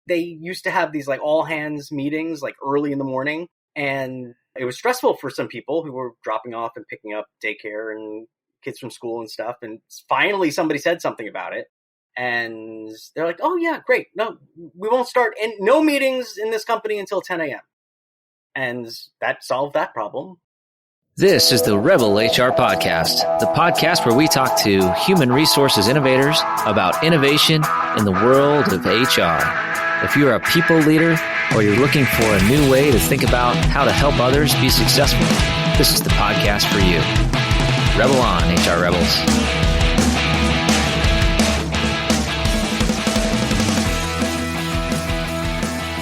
they used to have these like all hands meetings like early in the morning. And it was stressful for some people who were dropping off and picking up daycare and kids from school and stuff. And finally somebody said something about it. And they're like, oh yeah, great. No, we won't start no meetings in this company until 10 a.m. And that solved that problem. This is the Rebel HR Podcast, the podcast where we talk to human resources innovators about innovation in the world of HR. If you're a people leader or you're looking for a new way to think about how to help others be successful, this is the podcast for you. Rebel on, HR Rebels.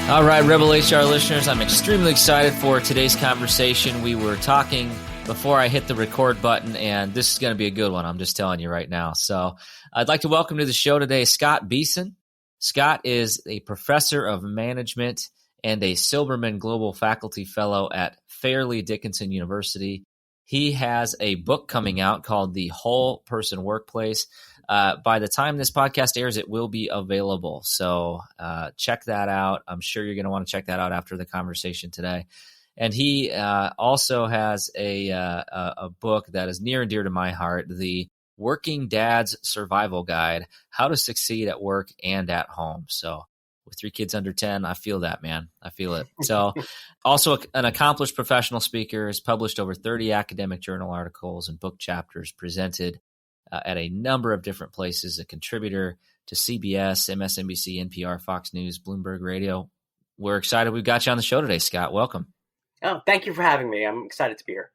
All right, Rebel HR listeners, I'm extremely excited for today's conversation. We were talking before I hit the record button, and this is going to be a good one. I'm just telling you right now. So I'd like to welcome to the show today Scott Behson. Scott is a professor of management and a Silberman Global Faculty Fellow at Fairleigh Dickinson University. He has a book coming out called The Whole Person Workplace. By the time this podcast airs, it will be available. So check that out. I'm sure you're going to want to check that out after the conversation today. And he also has a book that is near and dear to my heart, The Working Dad's Survival Guide, How to Succeed at Work and at Home. So with 3 kids under 10, I feel that, man. I feel it. So also an accomplished professional speaker, has published over 30 academic journal articles and book chapters, presented at a number of different places, a contributor to CBS, MSNBC, NPR, Fox News, Bloomberg Radio. We're excited we've got you on the show today, Scott. Welcome. Oh, thank you for having me. I'm excited to be here.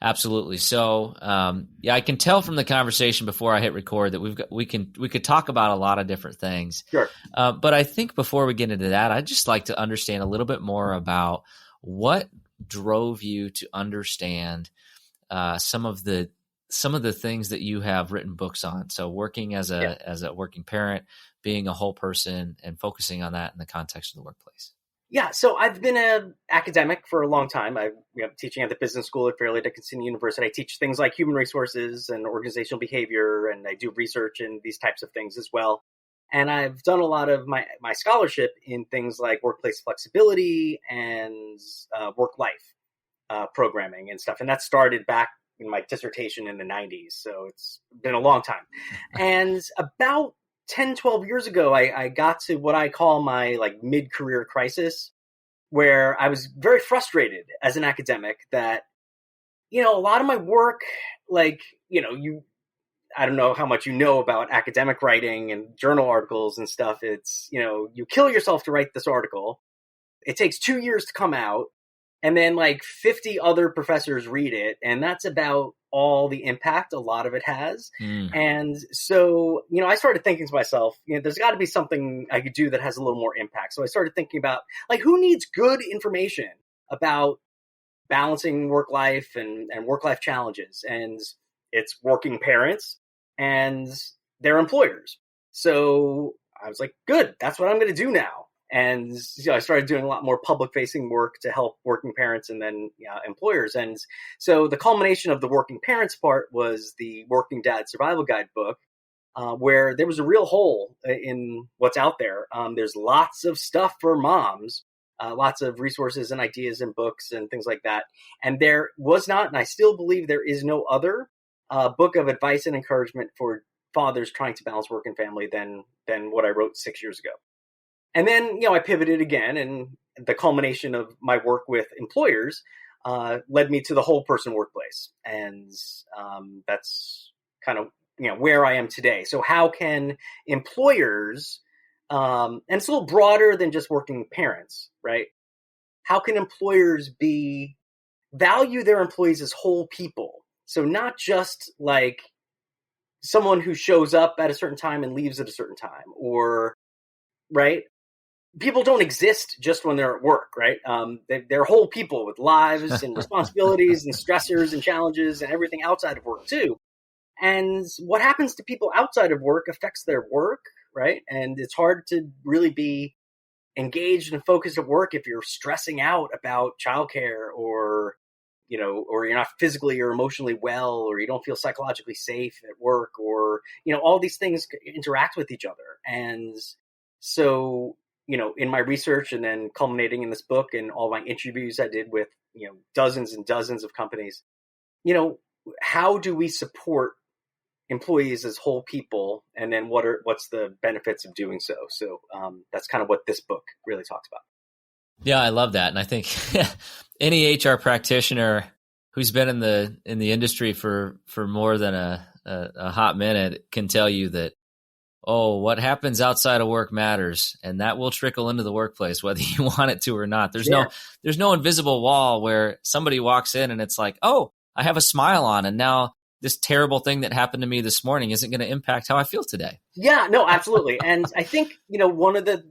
Absolutely. So, I can tell from the conversation before I hit record that we could talk about a lot of different things. Sure. But I think before we get into that, I'd just like to understand a little bit more about what drove you to understand some of the things that you have written books on. So working as a working parent, being a whole person, and focusing on that in the context of the workplace. Yeah, so I've been an academic for a long time. I'm teaching at the business school at Fairleigh Dickinson University. I teach things like human resources and organizational behavior, and I do research in these types of things as well. And I've done a lot of my scholarship in things like workplace flexibility and work-life programming and stuff. And that started back in my dissertation in the 90s. So it's been a long time. And about 10, 12 years ago, I got to what I call my like mid-career crisis, where I was very frustrated as an academic that, a lot of my work, I don't know how much you know about academic writing and journal articles and stuff. It's, you kill yourself to write this article. It takes 2 years to come out. And then like 50 other professors read it. And that's about all the impact a lot of it has. And so, I started thinking to myself, there's got to be something I could do that has a little more impact. So I started thinking about like, who needs good information about balancing work life and work life challenges? And it's working parents and their employers. So I was like, good, that's what I'm going to do now. And I started doing a lot more public-facing work to help working parents and then employers. And so the culmination of the working parents part was the Working Dad Survival Guide book, where there was a real hole in what's out there. There's lots of stuff for moms, lots of resources and ideas and books and things like that. And there was not, and I still believe there is no other book of advice and encouragement for fathers trying to balance work and family than what I wrote 6 years ago. And then, I pivoted again, and the culmination of my work with employers led me to the whole person workplace. And that's kind of, where I am today. So how can employers, and it's a little broader than just working parents, right? How can employers value their employees as whole people? So not just like someone who shows up at a certain time and leaves at a certain time, or, right? People don't exist just when they're at work, right? They're whole people with lives and responsibilities and stressors and challenges and everything outside of work too. And what happens to people outside of work affects their work, right? And it's hard to really be engaged and focused at work if you're stressing out about childcare, or you're not physically or emotionally well, or you don't feel psychologically safe at work, or, all these things interact with each other. And so in my research and then culminating in this book and all my interviews I did with, dozens and dozens of companies, how do we support employees as whole people? And then what's the benefits of doing so? So that's kind of what this book really talks about. Yeah, I love that. And I think any HR practitioner who's been in the industry for more than a hot minute can tell you that, what happens outside of work matters, and that will trickle into the workplace, whether you want it to or not. There's no invisible wall where somebody walks in and it's like, I have a smile on, and now this terrible thing that happened to me this morning isn't going to impact how I feel today. Yeah, no, absolutely. And I think, one of the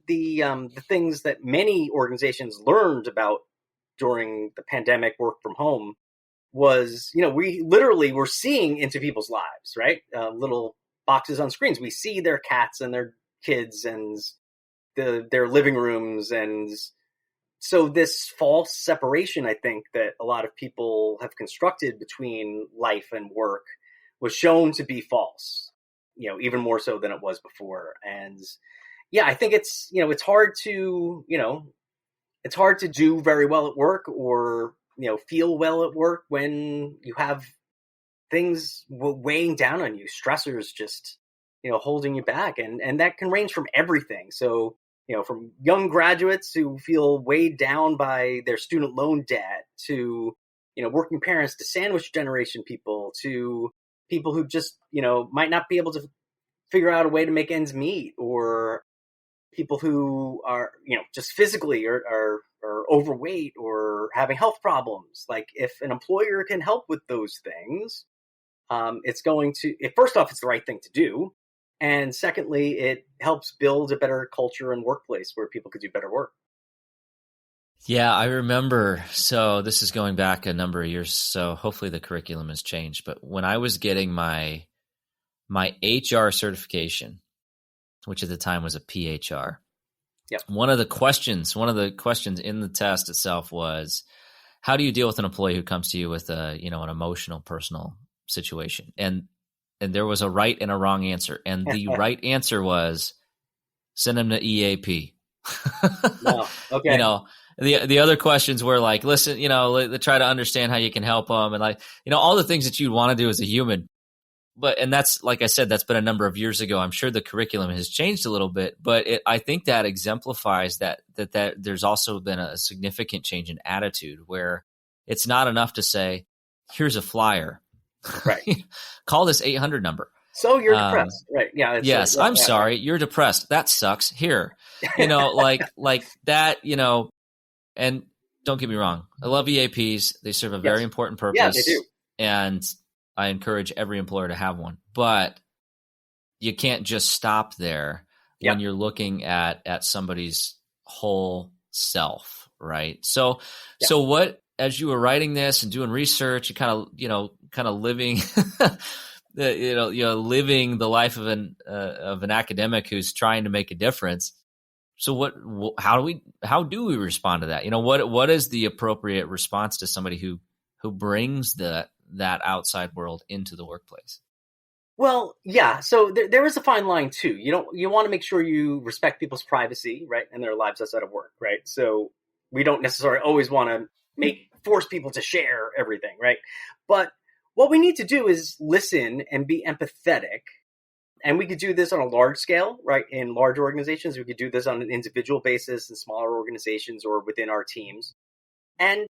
things that many organizations learned about during the pandemic work from home was, we literally were seeing into people's lives, right? Little boxes on screens. We see their cats and their kids and their living rooms. And so this false separation, I think, that a lot of people have constructed between life and work was shown to be false, even more so than it was before. And I think it's hard to, it's hard to do very well at work or, feel well at work when you have things weighing down on you, stressors just, holding you back. And that can range from everything. So, from young graduates who feel weighed down by their student loan debt to, working parents, to sandwich generation people, to people who just, might not be able to figure out a way to make ends meet, or people who are, just physically are overweight or having health problems. Like, if an employer can help with those things, it's going to, first off, it's the right thing to do. And secondly, it helps build a better culture and workplace where people could do better work. Yeah, I remember. So this is going back a number of years. So hopefully the curriculum has changed. But when I was getting my HR certification, which at the time was a PHR, one of the questions in the test itself was, how do you deal with an employee who comes to you with an emotional, personal situation? And there was a right and a wrong answer. And the right answer was send them to EAP. Oh, okay. The other questions were like, listen, try to understand how you can help them, and all the things that you'd want to do as a human. And that's, like I said, that's been a number of years ago. I'm sure the curriculum has changed a little bit, but I think that exemplifies that there's also been a significant change in attitude, where it's not enough to say, here's a flyer. Right. Call this 800 number. So you're depressed, right? Yeah. Yes. I'm sorry. You're depressed. That sucks. Here, like that, and don't get me wrong. I love EAPs. They serve a very important purpose. Yeah, they do. And I encourage every employer to have one, but you can't just stop there when you're looking at somebody's whole self. Right. So what, as you were writing this and doing research, you kind of living, living the life of an academic who's trying to make a difference. So how do we respond to that? What is the appropriate response to somebody who brings that outside world into the workplace? Well, yeah. So there is a fine line too. You want to make sure you respect people's privacy, right, and their lives outside of work, right? So we don't necessarily always want to force people to share everything, right? But what we need to do is listen and be empathetic. And we could do this on a large scale, right? In large organizations, we could do this on an individual basis in smaller organizations or within our teams. And,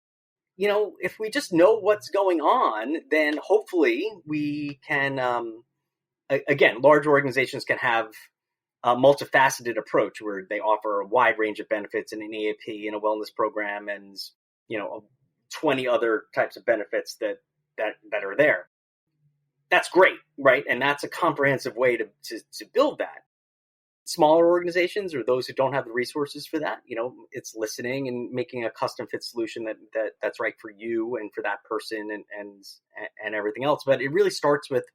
if we just know what's going on, then hopefully we can, again, large organizations can have a multifaceted approach where they offer a wide range of benefits in an EAP and a wellness program and, 20 other types of benefits that are there. That's great, right? And that's a comprehensive way to build that. Smaller organizations or those who don't have the resources for that, it's listening and making a custom fit solution that's right for you and for that person and everything else. But it really starts with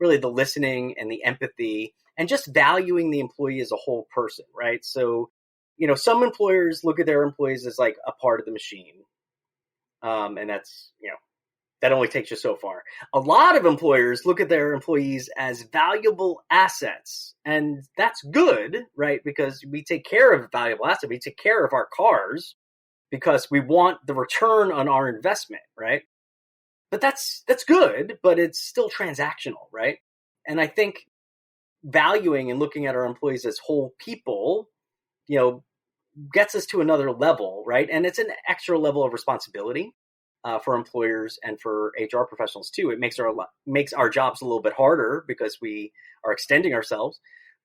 really the listening and the empathy and just valuing the employee as a whole person, right? So, some employers look at their employees as like a part of the machine. And that's, that only takes you so far. A lot of employers look at their employees as valuable assets, and that's good, right? Because we take care of valuable assets. We take care of our cars because we want the return on our investment, right? But that's good, but it's still transactional, right? And I think valuing and looking at our employees as whole people, gets us to another level, right? And it's an extra level of responsibility for employers and for HR professionals too. It makes our jobs a little bit harder because we are extending ourselves,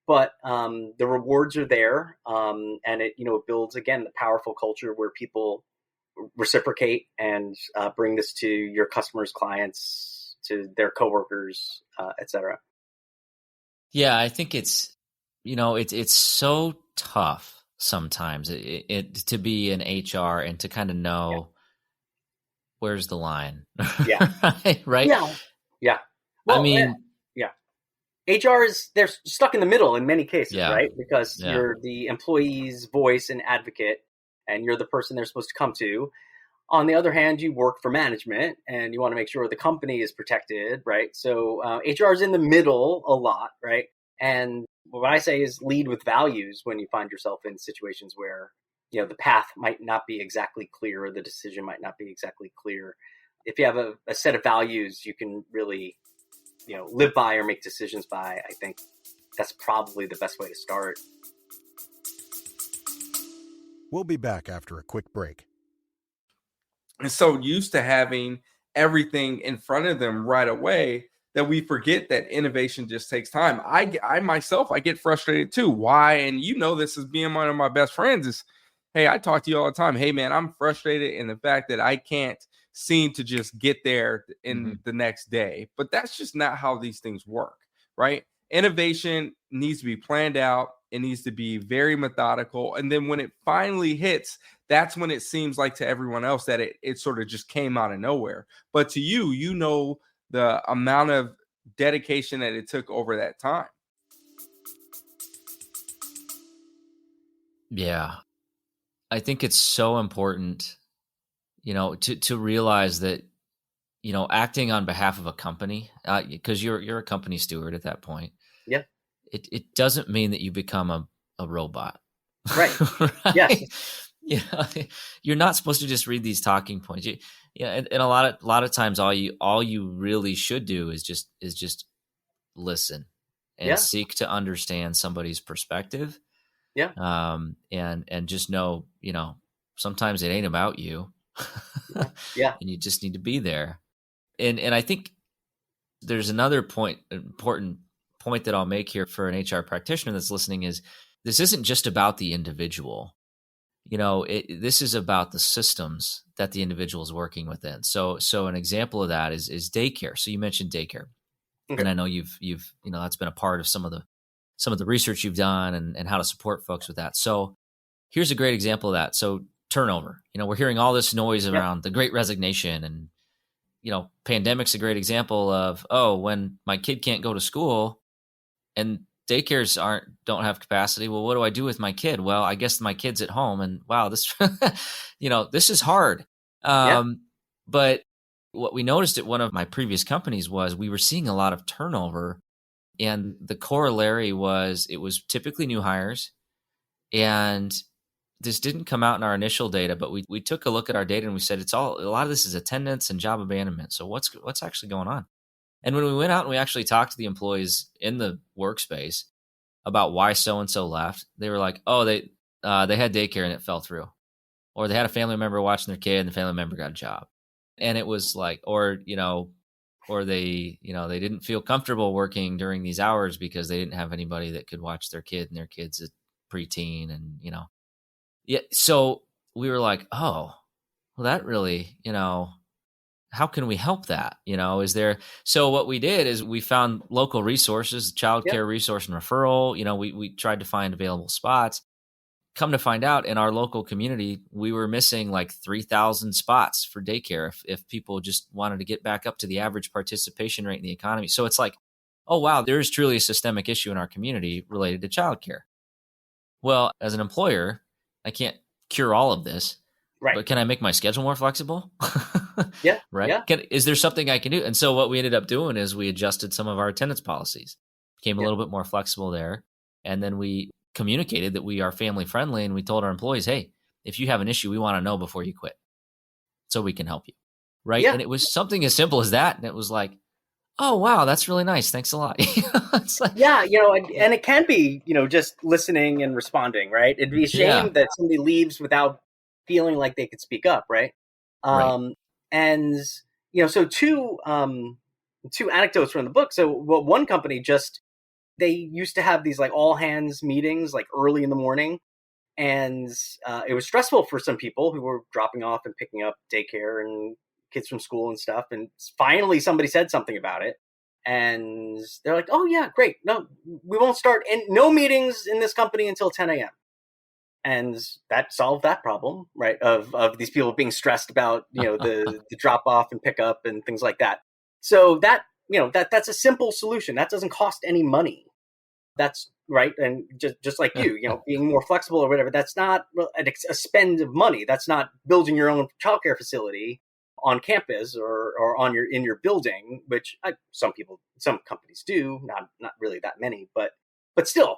but the rewards are there, and it builds again the powerful culture where people reciprocate and bring this to your customers, clients, to their coworkers, et cetera. Yeah, I think it's so tough sometimes to be in HR and to kind of know where's the line. Yeah. Right? Yeah. Well, I mean, HR they're stuck in the middle in many cases, Yeah. right? Because you're the employee's voice and advocate, and you're the person they're supposed to come to. On the other hand, you work for management and you want to make sure the company is protected, right? So HR is in the middle a lot, right? And what I say is lead with values when you find yourself in situations where, the path might not be exactly clear or the decision might not be exactly clear. If you have a set of values you can really, live by or make decisions by, I think that's probably the best way to start. We'll be back after a quick break. And so used to having everything in front of them right away that we forget that innovation just takes time. I myself, I get frustrated too. Why? And this as being one of my best friends is, hey, I talk to you all the time. Hey, man, I'm frustrated in the fact that I can't seem to just get there in the next day. But that's just not how these things work, right? Innovation needs to be planned out. It needs to be very methodical. And then when it finally hits, that's when it seems like to everyone else that it sort of just came out of nowhere. But to you, the amount of dedication that it took over that time. Yeah. I think it's so important, to realize that, acting on behalf of a company, because you're a company steward at that point. Yeah. It doesn't mean that you become a robot. Right. Right? Yes. You're not supposed to just read these talking points. And a lot of times all you really should do is just listen and seek to understand somebody's perspective. Yeah. And just know, sometimes it ain't about you. Yeah. And you just need to be there. And I think there's another important point that I'll make here for an HR practitioner that's listening is this isn't just about the individual. This is about the systems that the individual is working within. So an example of that is daycare. So you mentioned daycare, and I know you've that's been a part of some of the research you've done and how to support folks with that. So here's a great example of that. So turnover. We're hearing all this noise around the Great Resignation, and pandemic's a great example of when my kid can't go to school and daycares don't have capacity. Well, what do I do with my kid? Well, I guess my kid's at home, and wow, this this is hard. But what we noticed at one of my previous companies was we were seeing a lot of turnover, and the corollary was it was typically new hires, and this didn't come out in our initial data, but we took a look at our data and we said a lot of this is attendance and job abandonment. So what's actually going on? And when we went out and we actually talked to the employees in the workspace about why so-and-so left, they were like, they had daycare and it fell through. Or they had a family member watching their kid and the family member got a job. And it was like, or they didn't feel comfortable working during these hours because they didn't have anybody that could watch their kid, and their kid's a preteen, and, Yeah. So we were like, well, that really, how can we help that? So what we did is we found local resources, childcare resource and referral. We tried to find available spots. Come to find out, in our local community, we were missing like 3,000 spots for daycare if people just wanted to get back up to the average participation rate in the economy. So it's like, oh, wow, there is truly a systemic issue in our community related to childcare. Well, as an employer, I can't cure all of this, Right. but can I make my schedule more flexible? Yeah. Right. Yeah. Is there something I can do? And so what we ended up doing is we adjusted some of our attendance policies, became a Yeah. little bit more flexible there. And then we communicated that we are family friendly, and we told our employees, hey, if you have an issue, we want to know before you quit so we can help you. Right. Yeah. And it was something as simple as that. And it was like, oh, wow, that's really nice. Thanks a lot. It's like, Yeah, and it can be, just listening and responding, right? It'd be a yeah, shame that somebody leaves without feeling like they could speak up, right? right. And so two anecdotes from the book. So, one company they used to have these like all hands meetings like early in the morning, and it was stressful for some people who were dropping off and picking up daycare and kids from school and stuff. And finally, somebody said something about it. And they're like, oh, yeah, great. No, we won't start. And no meetings in this company until 10 a.m. And that solved that problem, right? Of these people being stressed about, the drop off and pick up and things like that. So that's a simple solution. That doesn't cost any money. That's right. And just like being more flexible or whatever, that's not a spend of money. That's not building your own childcare facility on campus or in your building, which some companies do, not really that many, but still,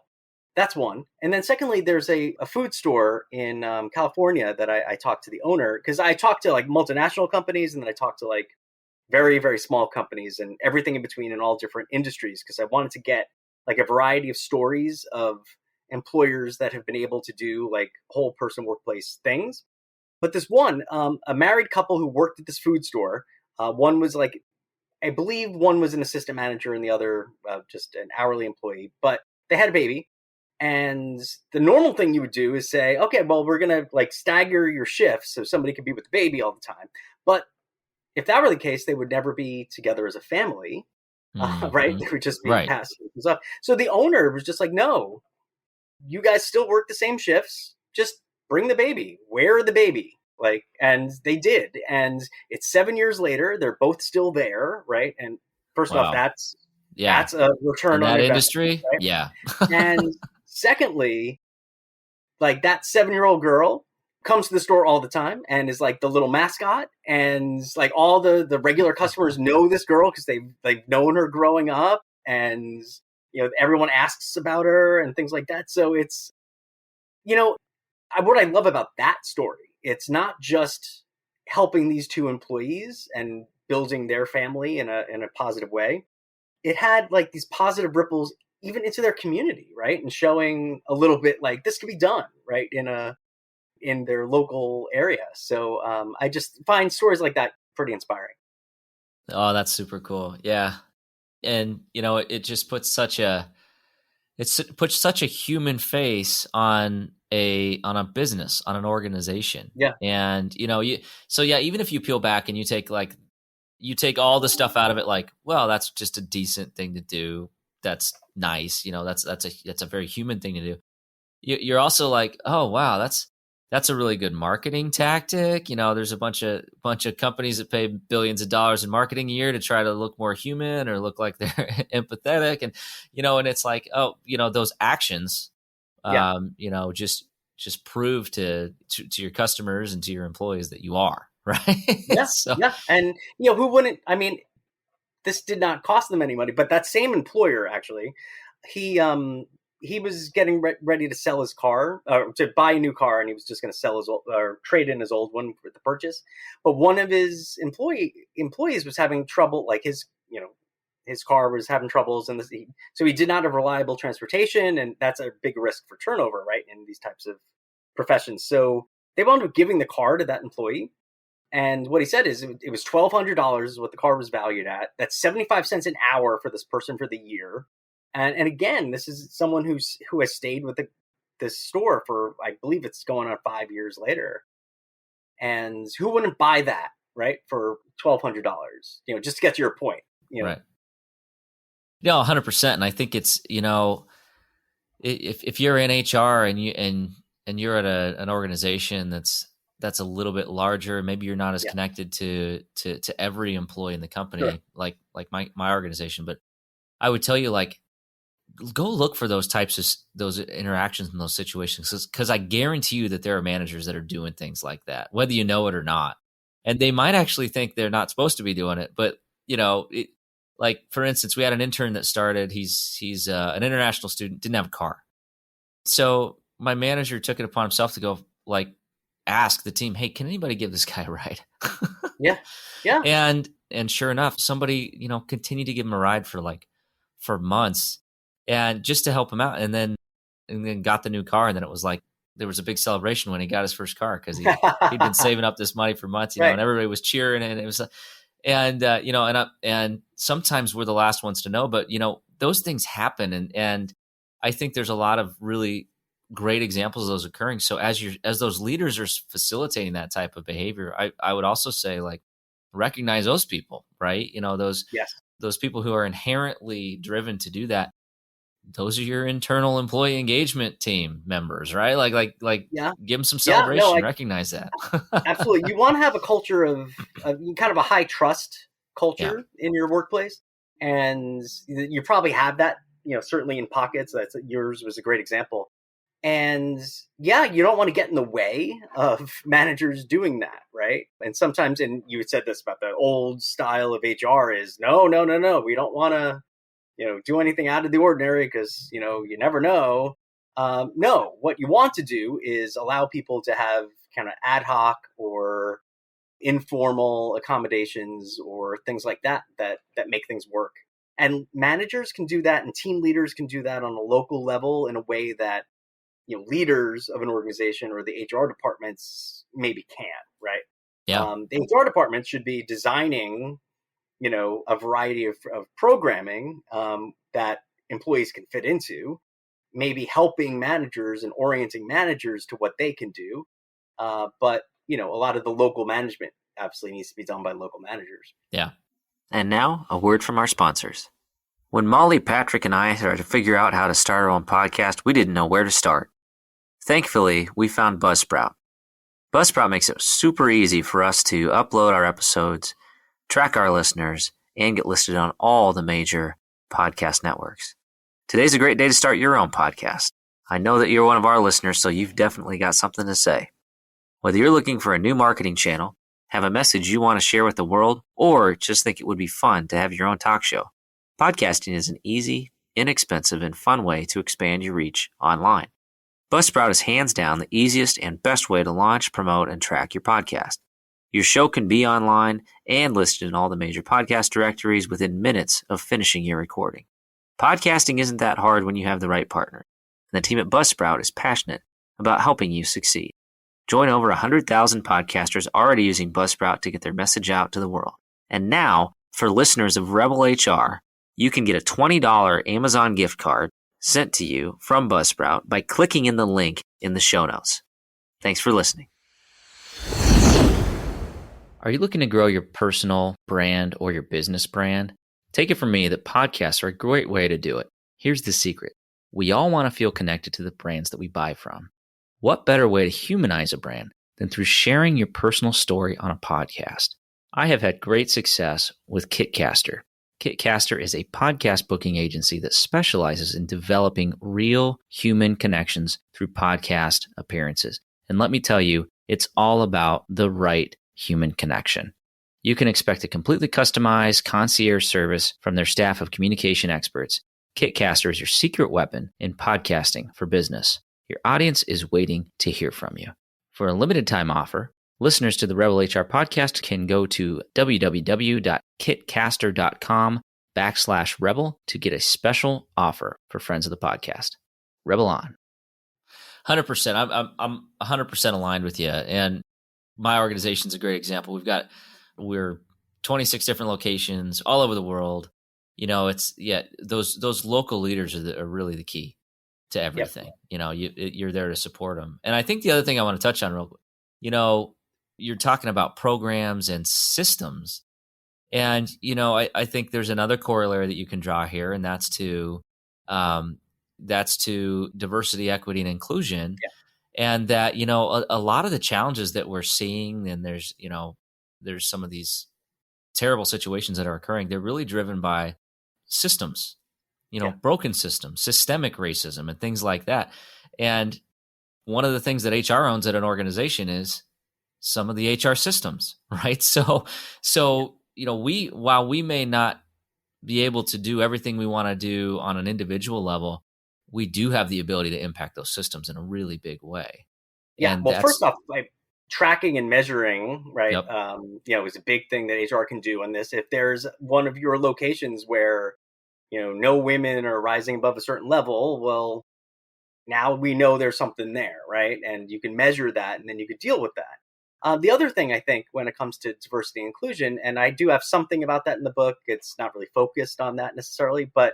that's one. And then secondly, there's a food store in California that I talked to the owner, because I talked to like multinational companies, and then I talked to like very, very small companies and everything in between in all different industries, because I wanted to get like a variety of stories of employers that have been able to do like whole person workplace things. But this one, a married couple who worked at this food store, one was like, I believe one was an assistant manager and the other just an hourly employee, but they had a baby. And the normal thing you would do is say, okay, well, we're going to like stagger your shifts so somebody could be with the baby all the time. But if that were the case, they would never be together as a family, right? They would just be Right. passing things up. So the owner was just like, no, you guys still work the same shifts. Just bring the baby, wear the baby. Like, and they did. And it's 7 years later, they're both still there. Right. And first Wow. off, that's Yeah. a return In on that investment, industry. right? Yeah. And secondly, like that 7-year-old girl comes to the store all the time and is like the little mascot, and like all the regular customers know this girl because they've known her growing up, and everyone asks about her and things like that. So it's what I love about that story, it's not just helping these two employees and building their family in a positive way. It had like these positive ripples even into their community, right? And showing a little bit like this could be done, right, in their local area. So I just find stories like that pretty inspiring. Oh, that's super cool. Yeah. And it just puts such a human face on a business, on an organization. Yeah. And even if you peel back and you take all the stuff out of it, like, well, that's just a decent thing to do. That's nice. That's a very human thing to do. You're also like, oh, wow, that's a really good marketing tactic. There's a bunch of companies that pay billions of dollars in marketing a year to try to look more human or look like they're empathetic. And, and it's like, oh, those actions, just prove to your customers and to your employees that you are, right? Yeah. So, yeah. And, who wouldn't, I mean, this did not cost them any money, but that same employer, actually, he was getting ready to sell his car, to buy a new car, and he was just going to sell his old, or trade in his old one for the purchase. But one of his employees was having trouble, like his car was having troubles, and so he did not have reliable transportation, and that's a big risk for turnover, right, in these types of professions. So they wound up giving the car to that employee. And what he said is it was $1,200 is what the car was valued at. That's 75 cents an hour for this person for the year. And again, this is someone who has stayed with this store for, I believe it's going on 5 years later. And who wouldn't buy that, right, for $1,200? Just to get to your point. Right. Yeah, 100%. And I think it's if you're in HR and you're at an organization that's a little bit larger, maybe you're not as connected to every employee in the company, Sure. like my organization. But I would tell you, like, go look for those types of those interactions in those situations, because I guarantee you that there are managers that are doing things like that, whether you know it or not. And they might actually think they're not supposed to be doing it, but like for instance, we had an intern that started. He's an international student, didn't have a car, so my manager took it upon himself to go like ask the team, "Hey, can anybody give this guy a ride?" Yeah. And sure enough, somebody continued to give him a ride for months, and just to help him out, and then got the new car, and then it was like there was a big celebration when he got his first car because he'd been saving up this money for months, Right. and everybody was cheering, and it was, and sometimes we're the last ones to know, but those things happen, and I think there's a lot of really great examples of those occurring. So as those leaders are facilitating that type of behavior, I would also say like recognize those people, right? Yes. Those people who are inherently driven to do that. Those are your internal employee engagement team members, right? Like Yeah. give them some celebration, I recognize that. Absolutely. You want to have a culture of kind of a high trust culture in your workplace. And you probably have that, certainly in pockets. Yours was a great example. And you don't want to get in the way of managers doing that, right? And sometimes, and you said this about the old style of HR is no. We don't want to, do anything out of the ordinary because, you never know. No, what you want to do is allow people to have kind of ad hoc or informal accommodations or things like that make things work. And managers can do that, and team leaders can do that on a local level in a way that leaders of an organization or the HR departments maybe can't, right? Yeah. The HR departments should be designing, a variety of programming that employees can fit into, maybe helping managers and orienting managers to what they can do. But, a lot of the local management absolutely needs to be done by local managers. Yeah. And now a word from our sponsors. When Molly, Patrick, and I started to figure out how to start our own podcast, we didn't know where to start. Thankfully, we found Buzzsprout. Buzzsprout makes it super easy for us to upload our episodes, track our listeners, and get listed on all the major podcast networks. Today's a great day to start your own podcast. I know that you're one of our listeners, so you've definitely got something to say. Whether you're looking for a new marketing channel, have a message you want to share with the world, or just think it would be fun to have your own talk show, podcasting is an easy, inexpensive, and fun way to expand your reach online. Buzzsprout is hands down the easiest and best way to launch, promote, and track your podcast. Your show can be online and listed in all the major podcast directories within minutes of finishing your recording. Podcasting isn't that hard when you have the right partner, and the team at Buzzsprout is passionate about helping you succeed. Join over 100,000 podcasters already using Buzzsprout to get their message out to the world. And now, for listeners of Rebel HR, you can get a $20 Amazon gift card sent to you from Buzzsprout by clicking in the link in the show notes. Thanks for listening. Are you looking to grow your personal brand or your business brand? Take it from me that podcasts are a great way to do it. Here's the secret. We all want to feel connected to the brands that we buy from. What better way to humanize a brand than through sharing your personal story on a podcast? I have had great success with Kitcaster. Kitcaster is a podcast booking agency that specializes in developing real human connections through podcast appearances. And let me tell you, it's all about the right human connection. You can expect a completely customized concierge service from their staff of communication experts. Kitcaster is your secret weapon in podcasting for business. Your audience is waiting to hear from you. For a limited time offer, listeners to the Rebel HR podcast can go to www.kitcaster.com/rebel to get a special offer for friends of the podcast. Rebel on. 100%. I'm 100% aligned with you. And my organization's a great example. We're 26 different locations all over the world. Those local leaders are really the key to everything. Yep. You're there to support them. And I think the other thing I want to touch on real quick, you're talking about programs and systems. And, I think there's another corollary that you can draw here, and that's to diversity, equity, and inclusion. Yeah. And that, a lot of the challenges that we're seeing, and there's some of these terrible situations that are occurring, they're really driven by systems broken systems, systemic racism, and things like that. And one of the things that HR owns at an organization is some of the HR systems, right? So while we may not be able to do everything we want to do on an individual level, we do have the ability to impact those systems in a really big way. Yeah. And well, first off, like tracking and measuring, right? Yep. Is a big thing that HR can do on this. If there's one of your locations where, no women are rising above a certain level, well, now we know there's something there, right? And you can measure that, and then you could deal with that. The other thing I think when it comes to diversity and inclusion, and I do have something about that in the book, it's not really focused on that necessarily, but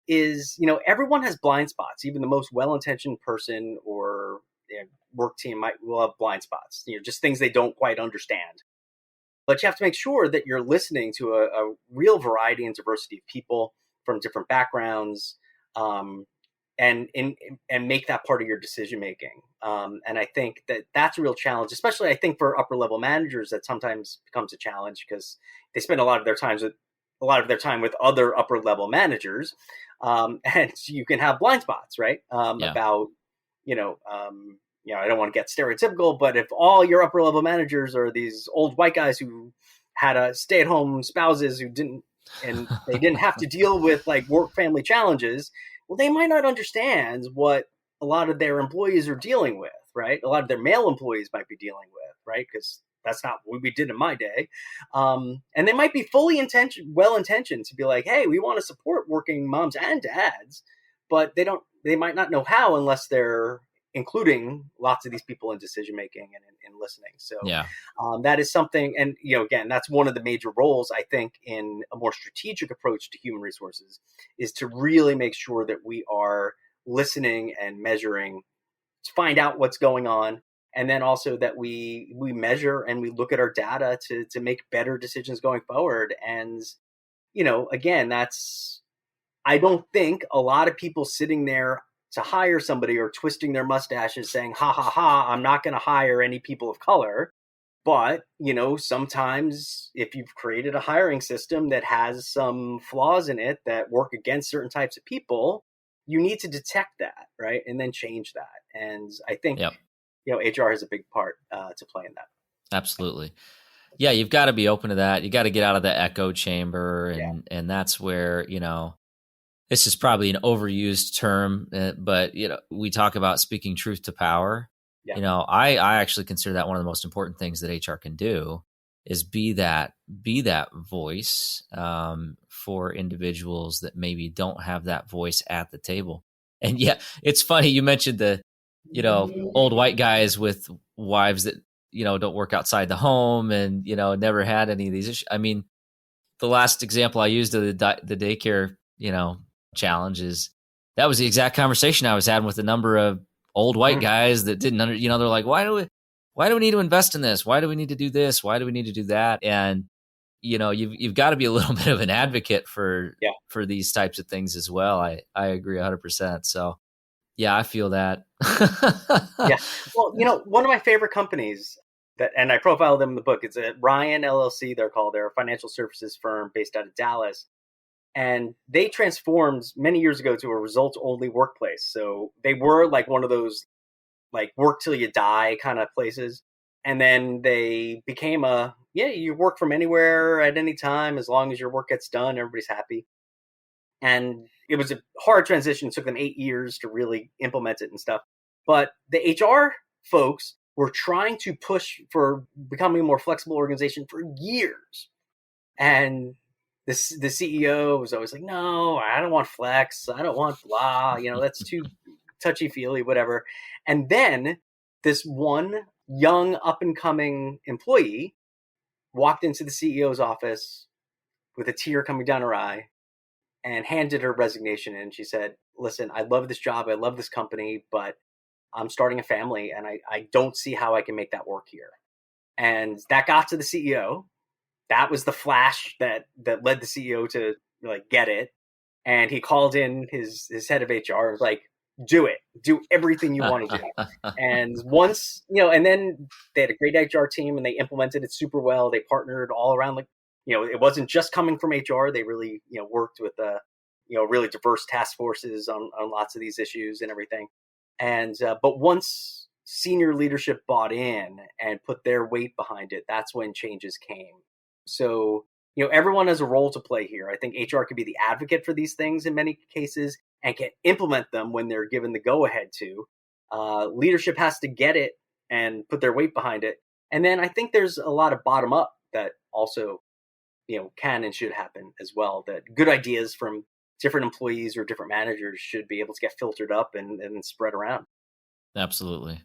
is, everyone has blind spots. Even the most well-intentioned person or work team will have blind spots, just things they don't quite understand. But you have to make sure that you're listening to a real variety and diversity of people from different backgrounds, and make that part of your decision making. And I think that that's a real challenge, especially I think for upper level managers. That sometimes becomes a challenge because they spend a lot of their time with other upper level managers, and you can have blind spots, right? About I don't want to get stereotypical, but if all your upper level managers are these old white guys who had a stay at home spouses who didn't have to deal with like work family challenges, well, they might not understand what a lot of their employees are dealing with, right? A lot of their male employees might be dealing with, right? Because that's not what we did in my day. And they might be well-intentioned to be like, hey, we want to support working moms and dads, but they might not know how unless they're including lots of these people in decision-making and in listening. So that is something, and again, that's one of the major roles I think in a more strategic approach to human resources, is to really make sure that we are listening and measuring to find out what's going on. And then also that we measure and we look at our data to make better decisions going forward. And, again, I don't think a lot of people sitting there to hire somebody or twisting their mustaches saying, ha, ha, ha, I'm not going to hire any people of color. But, sometimes if you've created a hiring system that has some flaws in it that work against certain types of people, you need to detect that, right? And then change that. And I think, HR has a big part to play in that. Absolutely. Yeah, you've got to be open to that. You got to get out of the echo chamber. And that's where, this is probably an overused term, but, we talk about speaking truth to power. Yeah. I actually consider that one of the most important things that HR can do is be that voice for individuals that maybe don't have that voice at the table. And yeah, it's funny. You mentioned the, old white guys with wives that, don't work outside the home and, never had any of these issues. I mean, the last example I used of the daycare, challenges, that was the exact conversation I was having with a number of old white guys that didn't they're like, why do we need to invest in this? Why do we need to do this? Why do we need to do that? And, you've got to be a little bit of an advocate for these types of things as well. I agree 100%. So yeah, I feel that. Yeah. Well, one of my favorite companies and I profiled them in the book, it's a Ryan LLC. They're a financial services firm based out of Dallas. And they transformed many years ago to a results-only workplace. So they were like one of those like work till you die kind of places. And then they became you work from anywhere at any time as long as your work gets done, everybody's happy. And it was a hard transition. It took them 8 years to really implement it and stuff. But the HR folks were trying to push for becoming a more flexible organization for years. And the CEO was always like, no, I don't want flex. I don't want blah. That's too touchy-feely, whatever. And then this one young up-and-coming employee walked into the CEO's office with a tear coming down her eye and handed her resignation in. She said, listen, I love this job. I love this company, but I'm starting a family and I don't see how I can make that work here. And that got to the CEO. That was the flash that led the CEO to like get it. And he called in his head of HR and was like, do everything you want to do. And once, and then they had a great HR team and they implemented it super well. They partnered all around, like, it wasn't just coming from HR. They really, worked with really diverse task forces on lots of these issues and everything. And but once senior leadership bought in and put their weight behind it, that's when changes came. So, everyone has a role to play here. I think HR can be the advocate for these things in many cases and can implement them when they're given the go-ahead to. Leadership has to get it and put their weight behind it. And then I think there's a lot of bottom up that also, can and should happen as well, that good ideas from different employees or different managers should be able to get filtered up and spread around. Absolutely.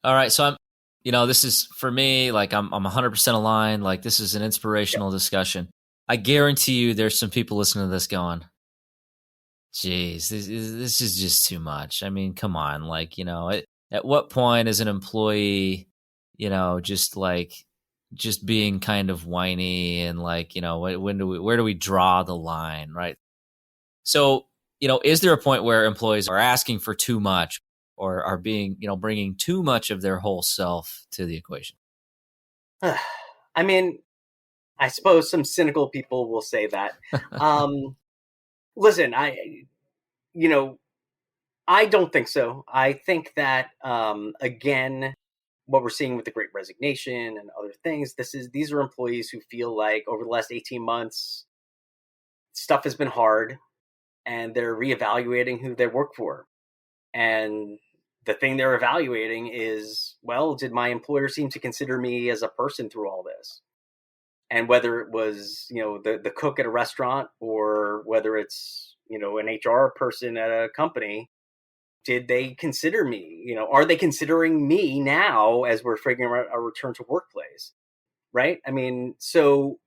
All right. So this is for me, like I'm 100% aligned. Like this is an inspirational discussion. I guarantee you there's some people listening to this going, geez, this is just too much. I mean, come on. Like, at what point is an employee, just being kind of whiny and like, where do we draw the line? Right. So, is there a point where employees are asking for too much or are being, bringing too much of their whole self to the equation? I mean, I suppose some cynical people will say that. Listen, I don't think so. I think that, again, what we're seeing with the Great Resignation and other things, these are employees who feel like over the last 18 months, stuff has been hard and they're reevaluating who they work for. And the thing they're evaluating is, well, did my employer seem to consider me as a person through all this? And whether it was, the cook at a restaurant or whether it's, an HR person at a company, did they consider me? Are they considering me now as we're figuring out a return to workplace? Right? I mean, so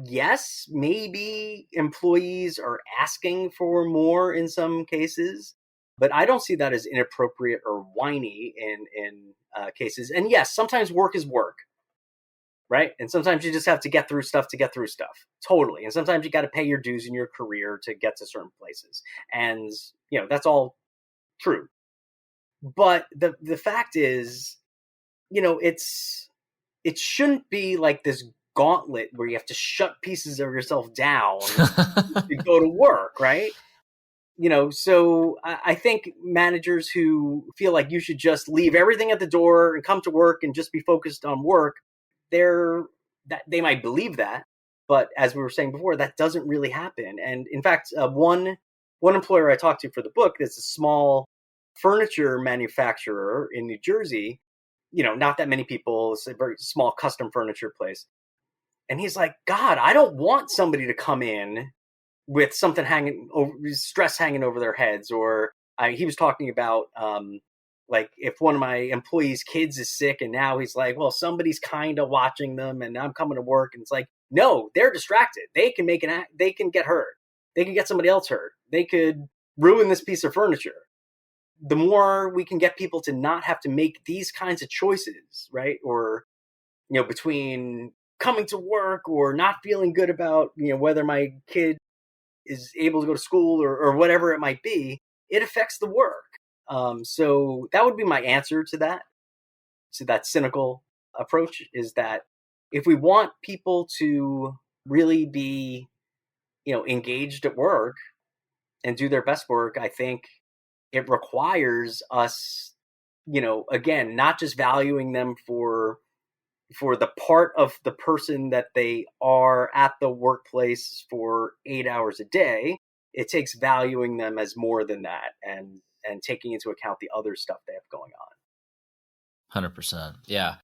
yes, maybe employees are asking for more in some cases, but I don't see that as inappropriate or whiny in cases. And yes, sometimes work is work, right? And sometimes you just have to get through stuff. Totally. And sometimes you got to pay your dues in your career to get to certain places. And, that's all true. But the fact is, it shouldn't be like this gauntlet where you have to shut pieces of yourself down to go to work, right? So I think managers who feel like you should just leave everything at the door and come to work and just be focused on work, they might believe that. But as we were saying before, that doesn't really happen. And in fact, one employer I talked to for the book, that's a small furniture manufacturer in New Jersey, not that many people, it's a very small custom furniture place. And he's like, God, I don't want somebody to come in with something stress hanging over their heads. Or he was talking about, like if one of my employees' kids is sick and now he's like, well, somebody's kind of watching them and I'm coming to work. And it's like, no, they're distracted. They can they can get hurt. They can get somebody else hurt. They could ruin this piece of furniture. The more we can get people to not have to make these kinds of choices, right? Or, between coming to work or not feeling good about, whether my kid is able to go to school or whatever it might be, it affects the work. So that would be my answer to that cynical approach, is that if we want people to really be, engaged at work and do their best work, I think it requires us, again, not just valuing them for the part of the person that they are at the workplace for 8 hours a day. It takes valuing them as more than that and taking into account the other stuff they have going on. 100%. Yeah.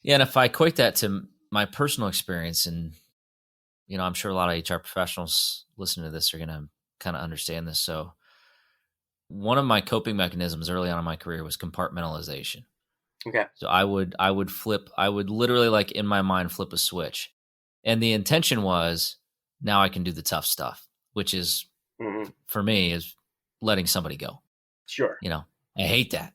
Yeah. And if I equate that to my personal experience, and, I'm sure a lot of HR professionals listening to this are going to kind of understand this. So one of my coping mechanisms early on in my career was compartmentalization. Okay. So I would literally, like in my mind, flip a switch. And the intention was, now I can do the tough stuff, which is, for me, is letting somebody go. Sure. I hate that.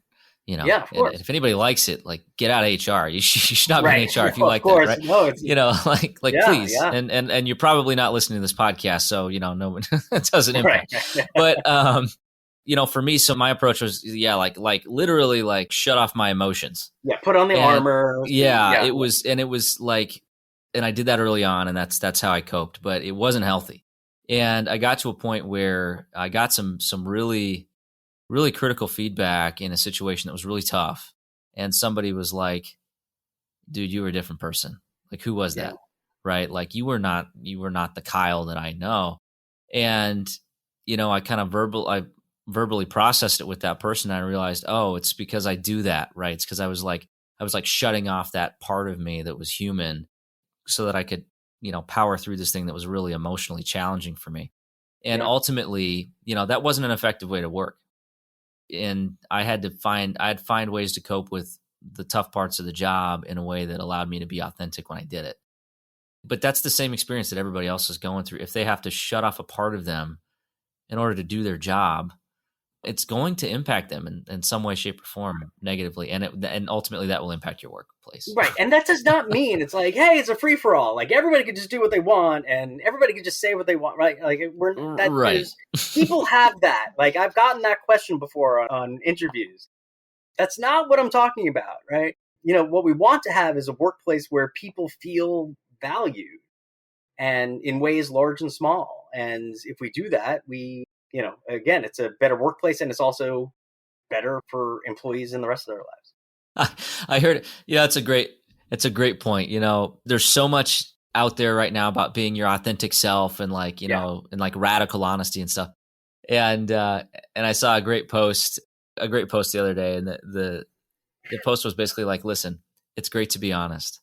Yeah, of course. And if anybody likes it, like, get out of HR. You should not be in HR if you like course. that, right? No, it's, please. Yeah. And you're probably not listening to this podcast, so no one it doesn't impact. Right. But for me, so my approach was, like literally, like, shut off my emotions. Yeah, put on the armor. Yeah, it was like, and I did that early on, and that's how I coped, but it wasn't healthy. And I got to a point where I got some really, really critical feedback in a situation that was really tough. And somebody was like, dude, you were a different person. Like, who was that? Right? Like, you were not the Kyle that I know. And, I kind of verbally processed it with that person. And I realized, oh, it's because I do that, right? It's because I was like shutting off that part of me that was human so that I could, power through this thing that was really emotionally challenging for me. And ultimately, that wasn't an effective way to work. And I'd find ways to cope with the tough parts of the job in a way that allowed me to be authentic when I did it. But that's the same experience that everybody else is going through. If they have to shut off a part of them in order to do their job, it's going to impact them in some way, shape, or form negatively. And ultimately that will impact your workplace. Right. And that does not mean it's like, hey, it's a free for all. Like, everybody can just do what they want and everybody can just say what they want. Right. Like, right. People have that. Like, I've gotten that question before on interviews. That's not what I'm talking about. Right. What we want to have is a workplace where people feel valued and in ways large and small. And if we do that, again, it's a better workplace and it's also better for employees in the rest of their lives. I heard it. Yeah, it's a great point. There's so much out there right now about being your authentic self and and like radical honesty and stuff. And I saw a great post the other day, and the post was basically like, listen, it's great to be honest,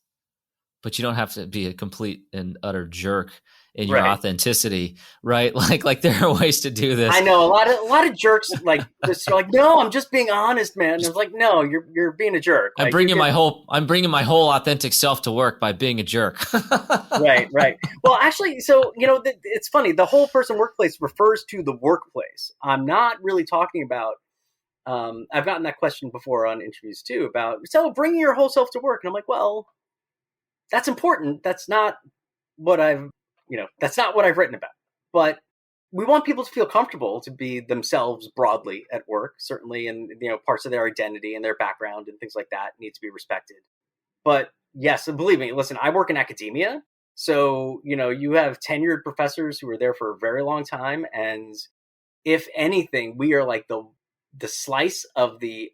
but you don't have to be a complete and utter jerk in your authenticity, right? Like there are ways to do this. I know a lot of jerks like this. You're like, no, I'm just being honest, man. And it's like, no, you're being a jerk. I'm bringing my whole authentic self to work by being a jerk. Right. Well, actually, so it's funny. The whole person workplace refers to the workplace. I'm not really talking about. I've gotten that question before on interviews too about bringing your whole self to work, and I'm like, well, that's important. That's not what I've written about. But we want people to feel comfortable to be themselves broadly at work, certainly, and parts of their identity and their background and things like that need to be respected. But yes, and believe me, listen, I work in academia, so you have tenured professors who are there for a very long time, and if anything, we are like the slice of the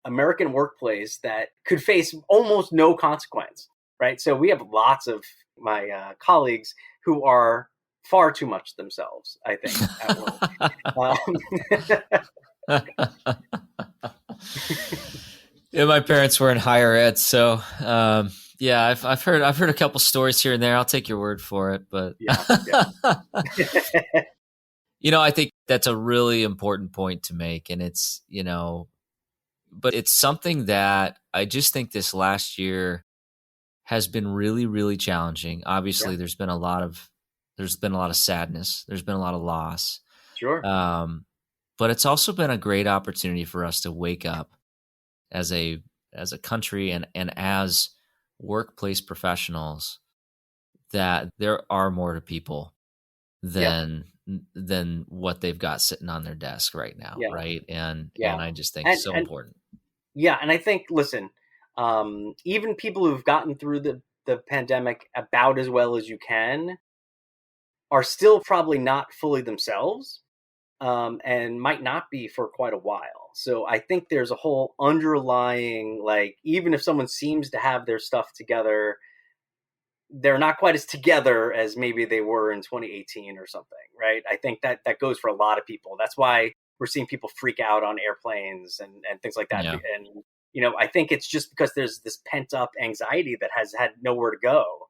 American workplace that could face almost no consequence. Right. So we have lots of my colleagues who are far too much themselves, I think, at work. Yeah, my parents were in higher ed. So, I've heard a couple stories here and there. I'll take your word for it. But, I think that's a really important point to make. And it's, but it's something that I just think this last year has been really, really challenging. Obviously, there's been a lot of sadness. There's been a lot of loss. Sure. But it's also been a great opportunity for us to wake up as a country and as workplace professionals that there are more to people than what they've got sitting on their desk right now, right? And I just think it's so important. Yeah, and I think, listen, even people who've gotten through the pandemic about as well as you can are still probably not fully themselves, and might not be for quite a while. So I think there's a whole underlying, like, even if someone seems to have their stuff together, they're not quite as together as maybe they were in 2018 or something, right? I think that goes for a lot of people. That's why we're seeing people freak out on airplanes and things like that. Yeah. And I think it's just because there's this pent up anxiety that has had nowhere to go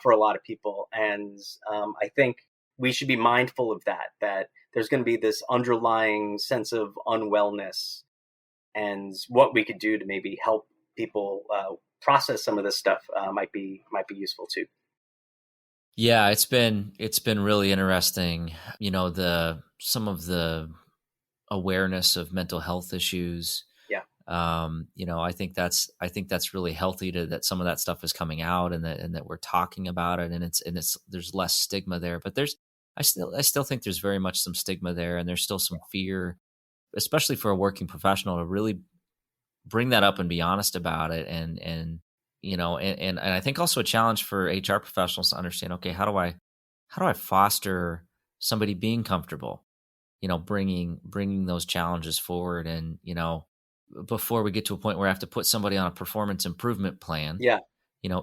for a lot of people. And I think we should be mindful of that there's going to be this underlying sense of unwellness, and what we could do to maybe help people process some of this stuff might be useful too. Yeah, it's been really interesting. Some of the awareness of mental health issues. Yeah. I think that's really healthy that some of that stuff is coming out and that we're talking about it, and it's there's less stigma there. But I still think there's very much some stigma there, and there's still some fear, especially for a working professional, to really bring that up and be honest about it. And I think also a challenge for HR professionals to understand, okay, how do I foster somebody being comfortable, bringing those challenges forward. And, before we get to a point where I have to put somebody on a performance improvement plan, Yeah.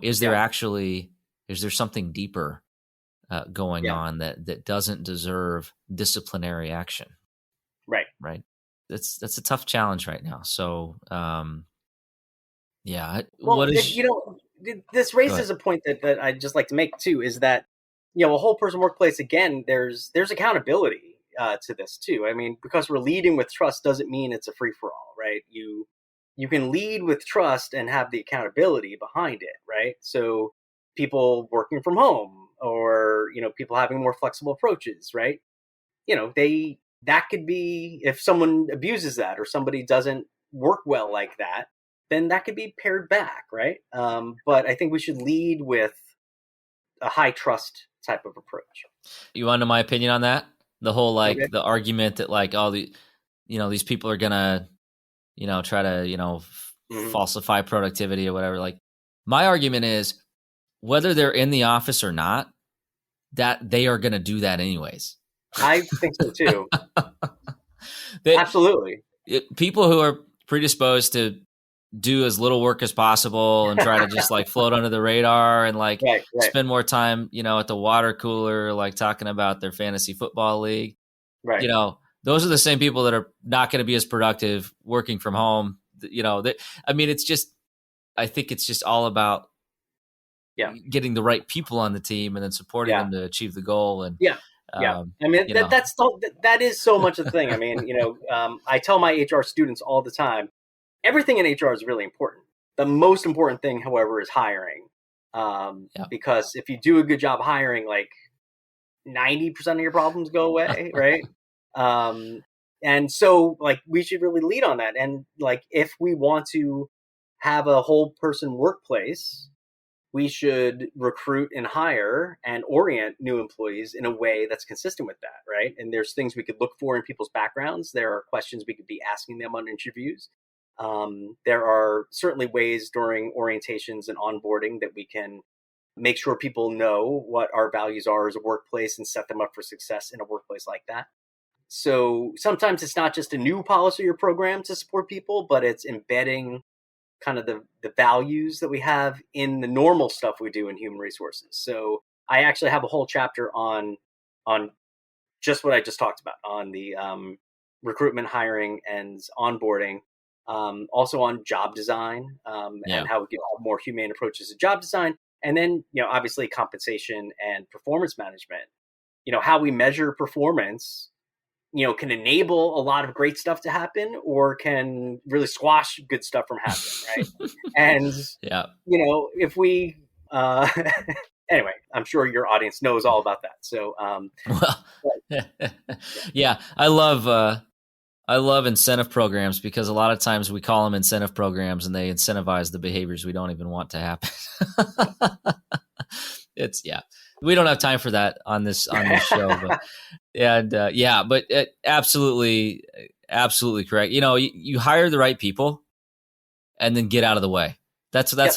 is there something deeper going Yeah. on that doesn't deserve disciplinary action? Right. Right. That's a tough challenge right now. So, Well, this raises ahead. a point that I'd just like to make too, is that, a whole person workplace, again, there's accountability to this too. I mean, because we're leading with trust doesn't mean it's a free for all, right? You can lead with trust and have the accountability behind it, right? So people working from home, or, people having more flexible approaches, right? That could be, if someone abuses that or somebody doesn't work well like that, then that could be pared back, right? But I think we should lead with a high trust type of approach. You want to know my opinion on that? The whole Okay. the argument that all the these people are gonna try to falsify productivity or whatever. Like, my argument is, whether they're in the office or not, that they are gonna do that anyways. I think so too. Absolutely. People who are predisposed to do as little work as possible and try to just float under the radar and Right. spend more time, at the water cooler, talking about their fantasy football league. Right. Those are the same people that are not going to be as productive working from home. It's just, I think it's just all about getting the right people on the team and then supporting them to achieve the goal. And I mean, that is so much of the thing. I mean, I tell my HR students all the time, everything in HR is really important. The most important thing, however, is hiring. Because if you do a good job hiring, 90% of your problems go away, right? And so, we should really lead on that. And if we want to have a whole person workplace, we should recruit and hire and orient new employees in a way that's consistent with that, right? And there's things we could look for in people's backgrounds. There are questions we could be asking them on interviews. There are certainly ways during orientations and onboarding that we can make sure people know what our values are as a workplace and set them up for success in a workplace like that. So sometimes it's not just a new policy or program to support people, but it's embedding kind of the values that we have in the normal stuff we do in human resources. So I actually have a whole chapter on just what I just talked about, on the recruitment, hiring, and onboarding. Also on job design and how we get more humane approaches to job design. And then, obviously compensation and performance management. How we measure performance, can enable a lot of great stuff to happen or can really squash good stuff from happening, right? And, if we, anyway, I'm sure your audience knows all about that. So, I love incentive programs, because a lot of times we call them incentive programs and they incentivize the behaviors we don't even want to happen. We don't have time for that on this show, but absolutely correct. You hire the right people and then get out of the way. That's what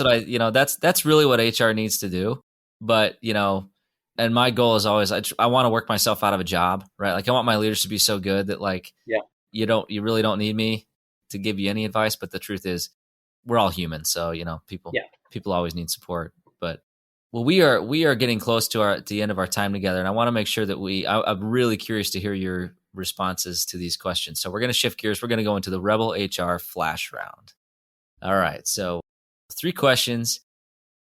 that's really what HR needs to do. But, and my goal is always, I want to work myself out of a job, right? I want my leaders to be so good that you really don't need me to give you any advice. But the truth is, we're all human. So, people always need support. But we are getting close to the end of our time together. And I want to make sure that I'm really curious to hear your responses to these questions. So we're going to shift gears. We're going to go into the Rebel HR Flash Round. All right. So 3 questions.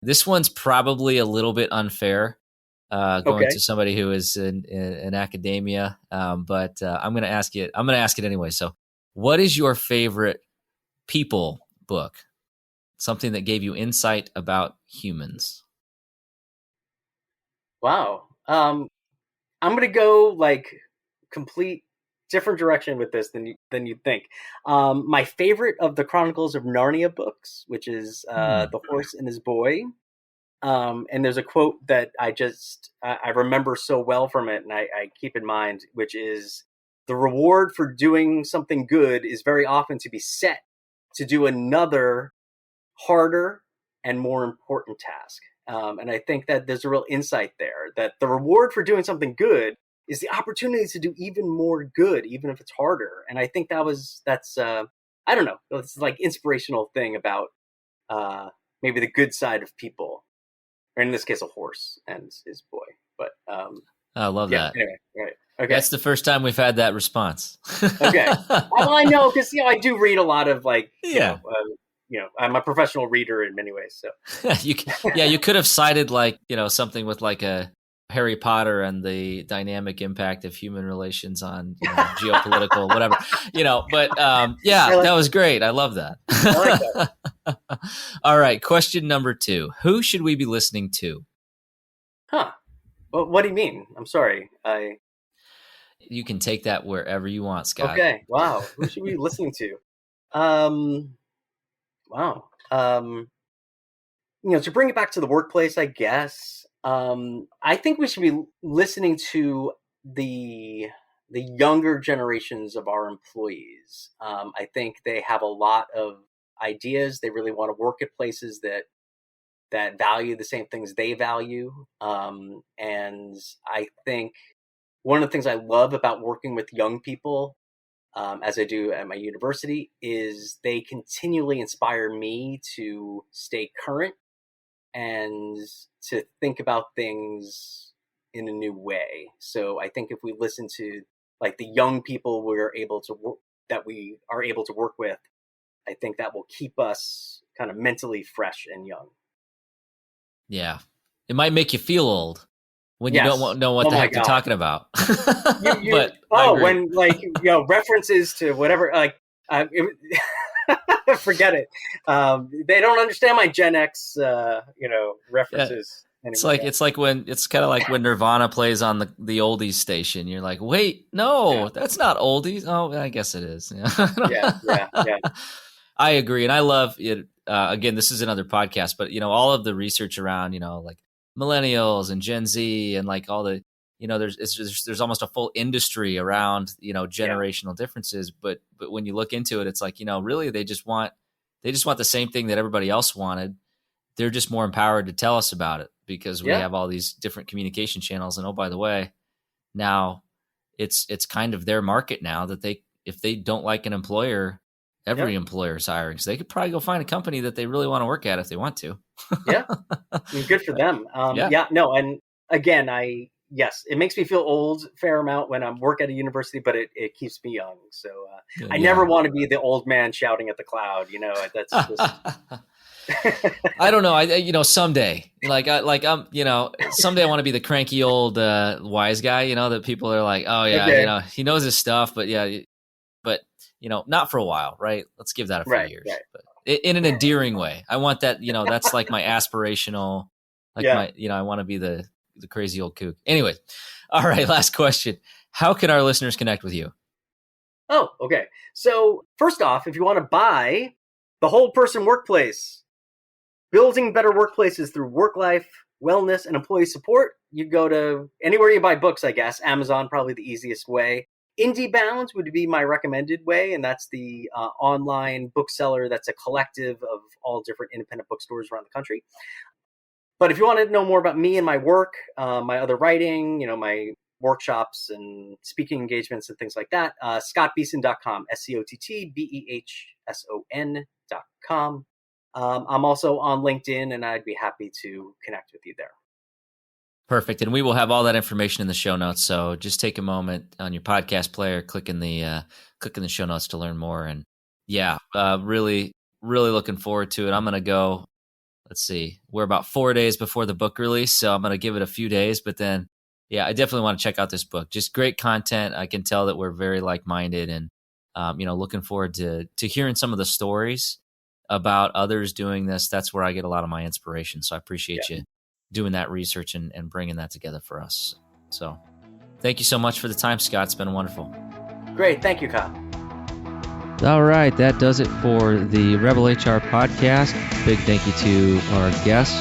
This one's probably a little bit unfair. Going to somebody who is in academia. But I'm going to ask it. I'm going to ask it anyway. So, what is your favorite people book? Something that gave you insight about humans. Wow. I'm going to go complete different direction with this than you think. My favorite of the Chronicles of Narnia books, which is The Horse and His Boy. And there's a quote that I remember so well from it, and I keep in mind, which is, the reward for doing something good is very often to be set to do another harder and more important task. And I think that there's a real insight there, that the reward for doing something good is the opportunity to do even more good, even if it's harder. And I think that's I don't know, it's like inspirational thing about maybe the good side of people, or in this case, a horse and his boy. But I love that. Anyway, right. Okay. That's the first time we've had that response. Okay. Well, I know, because I do read a lot of I'm a professional reader in many ways. So you could have cited something with like a Harry Potter and the dynamic impact of human relations on geopolitical whatever, But that was great. I love that. I like that. All right, question number 2: who should we be listening to? Huh? Well, what do you mean? I'm sorry. You can take that wherever you want, Scott. Okay. Wow. Who should we be listening to? Wow. To bring it back to the workplace, I guess. I think we should be listening to the younger generations of our employees. I think they have a lot of ideas. They really want to work at places that value the same things they value. And I think one of the things I love about working with young people, as I do at my university, is they continually inspire me to stay current and to think about things in a new way. So I think if we listen to like the young people we are able to work with, I think that will keep us kind of mentally fresh and young. Yeah. It might make you feel old when you don't know what the heck you're talking about. When references to whatever, forget it. They don't understand my Gen X, references. Yeah. It's kind of like when Nirvana plays on the oldies station. You're like, wait, no, that's not oldies. Oh, I guess it is. Yeah. I agree, and I love it. Again, this is another podcast, but all of the research around like millennials and Gen Z and like all the there's almost a full industry around generational differences. But when you look into it, it's like really they just want the same thing that everybody else wanted. They're just more empowered to tell us about it because we have all these different communication channels. And oh, by the way, now it's kind of their market now that if they don't like an employer, every employer is hiring. So they could probably go find a company that they really want to work at if they want to. Yeah. I mean, good for them. And again, it makes me feel old a fair amount when I work at a university, but it keeps me young. So I never want to be the old man shouting at the cloud. That's just... I don't know. Someday, someday I want to be the cranky old wise guy. That people are like, oh yeah, he knows his stuff, but not for a while, right? Let's give that a few years, but in an endearing way. I want that. That's like my aspirational. I want to be the crazy old kook. Anyway, all right. Last question: how can our listeners connect with you? Oh, okay. So first off, if you want to buy The Whole Person Workplace, Building Better Workplaces Through Work-Life, Wellness, and Employee Support, you go to anywhere you buy books, I guess. Amazon, probably the easiest way. IndieBound would be my recommended way, and that's the online bookseller that's a collective of all different independent bookstores around the country. But if you want to know more about me and my work, my other writing, my workshops and speaking engagements and things like that, scottbehson.com, SCOTTBEHSON.com. I'm also on LinkedIn, and I'd be happy to connect with you there. Perfect. And we will have all that information in the show notes. So just take a moment on your podcast player, click in the show notes to learn more. And really, really looking forward to it. I'm going to go, let's see, we're about 4 days before the book release. So I'm going to give it a few days, but then, I definitely want to check out this book. Just great content. I can tell that we're very like-minded and, looking forward to hearing some of the stories about others doing this. That's where I get a lot of my inspiration. So I appreciate you doing that research and bringing that together for us. So thank you so much for the time, Scott. It's been wonderful. Great. Thank you, Kyle. All right. That does it for the Rebel HR podcast. Big thank you to our guests.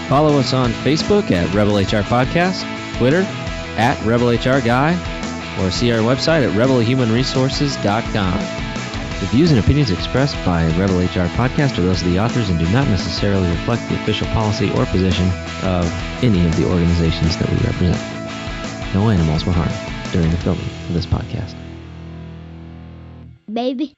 Follow us on Facebook at Rebel HR Podcast, Twitter at Rebel HR Guy, or see our website at rebelhumanresources.com. The views and opinions expressed by Rebel HR Podcast are those of the authors and do not necessarily reflect the official policy or position of any of the organizations that we represent. No animals were harmed during the filming of this podcast. Baby.